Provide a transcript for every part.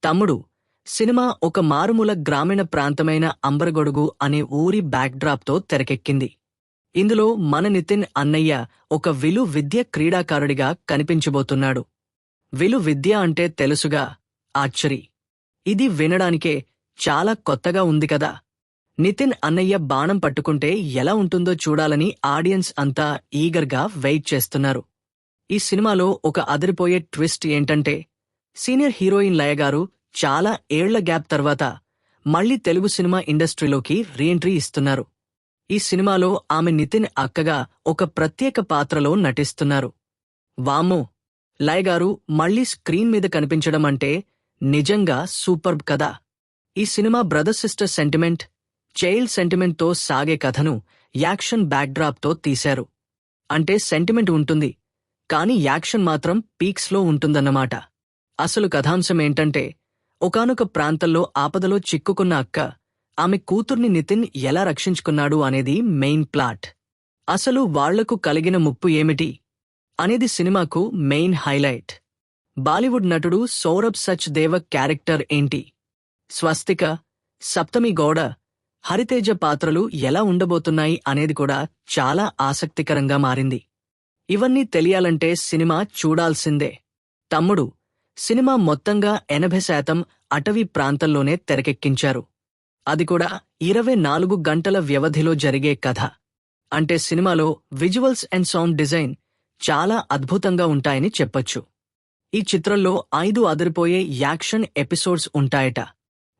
తమ్ముడు సినిమా ఒక మారుమూల గ్రామీణ ప్రాంతమైన అంబరగొడుగు అనే ఊరి బ్యాక్డ్రాప్తో తెరకెక్కింది. ఇందులో మన నితిన్ అన్నయ్య ఒక విద్య క్రీడాకారుడిగా కనిపించబోతున్నాడు. విద్య అంటే తెలుసుగా, ఆర్చరీ. ఇది వినడానికే చాలా కొత్తగా ఉంది కదా. నితిన్ అన్నయ్య బాణం పట్టుకుంటే ఎలా ఉంటుందో చూడాలని ఆడియన్స్ అంతా ఈగర్గా వెయిట్ చేస్తున్నారు. ఈ సినిమాలో ఒక అదిరిపోయే ట్విస్ట్ ఏంటంటే, సీనియర్ హీరోయిన్ లయ గారు చాలా ఏళ్ల గ్యాప్ తర్వాత మళ్లీ తెలుగు సినిమా ఇండస్ట్రీలోకి రీఎంట్రీ ఇస్తున్నారు. ఈ సినిమాలో ఆమె నితిన్ అక్కగా ఒక ప్రత్యేక పాత్రలో నటిస్తున్నారు. వామ్మో, లయ గారు మళ్లీ స్క్రీన్ మీద కనిపించడం అంటే నిజంగా సూపర్బ్ కదా. ఈ సినిమా బ్రదర్ సిస్టర్ సెంటిమెంట్, చైల్డ్ సెంటిమెంట్తో సాగే కథను యాక్షన్ బ్యాక్డ్రాప్తో తీశారు. అంటే సెంటిమెంట్ ఉంటుంది, కానీ యాక్షన్ మాత్రం పీక్స్లో ఉంటుందన్నమాట. అసలు కథాంశమేంటంటే, ఒకానొక ప్రాంతంలో ఆపదలో చిక్కుకున్న అక్క, ఆమె కూతుర్ని నితిన్ ఎలా రక్షించుకున్నాడు అనేది మెయిన్ ప్లాట్. అసలు వాళ్లకు కలిగిన ముప్పు ఏమిటి అనేది సినిమాకు మెయిన్ హైలైట్. బాలీవుడ్ నటుడు సౌరభ్ సచ్ దేవ క్యారెక్టర్ ఏంటి, స్వస్తిక, సప్తమి గౌడ, హరితేజ పాత్రలు ఎలా ఉండబోతున్నాయి అనేది కూడా చాలా ఆసక్తికరంగా మారింది. ఇవన్నీ తెలియాలంటే సినిమా చూడాల్సిందే. తమ్ముడు సినిమా మొత్తంగా 80% అటవీ ప్రాంతంలోనే తెరకెక్కించారు. అది కూడా 24 గంటల వ్యవధిలో జరిగే కథ. అంటే సినిమాలో విజువల్స్ అండ్ సౌండ్ డిజైన్ చాలా అద్భుతంగా ఉంటాయని చెప్పొచ్చు. ఈ చిత్రంలో 5 అదిరిపోయే యాక్షన్ ఎపిసోడ్స్ ఉంటాయట.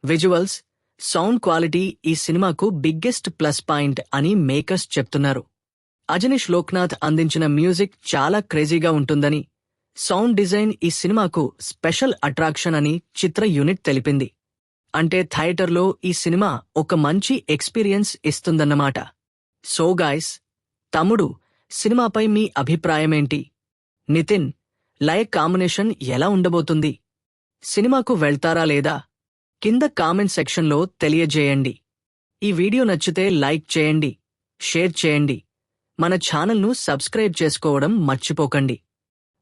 విజువల్స్, సౌండ్ క్వాలిటీ ఈ సినిమాకు బిగ్గెస్ట్ ప్లస్ పాయింట్ అని మేకర్స్ చెప్తున్నారు. అజనీష్ లోక్నాథ్ అందించిన మ్యూజిక్ చాలా క్రేజీగా ఉంటుందని, సౌండ్ డిజైన్ ఈ సినిమాకు స్పెషల్ అట్రాక్షన్ అని చిత్ర యూనిట్ తెలిపింది. అంటే థియేటర్లో ఈ సినిమా ఒక మంచి ఎక్స్పీరియన్స్ ఇస్తుందన్నమాట. సో గాయ్స్, తమ్ముడు సినిమాపై మీ అభిప్రాయమేంటి? నితిన్, లయ కాంబినేషన్ ఎలా ఉండబోతుంది? సినిమాకు వెళ్తారా లేదా? కింద కామెంట్ సెక్షన్లో తెలియజేయండి. ఈ వీడియో నచ్చితే లైక్ చేయండి, షేర్ చేయండి. మన ఛానల్ను సబ్స్క్రైబ్ చేసుకోవడం మర్చిపోకండి.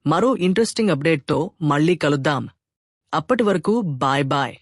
మరో ఇంట్రెస్టింగ్ అప్డేట్తో మళ్ళీ కలుద్దాం. అప్పటి వరకు బాయ్ బాయ్.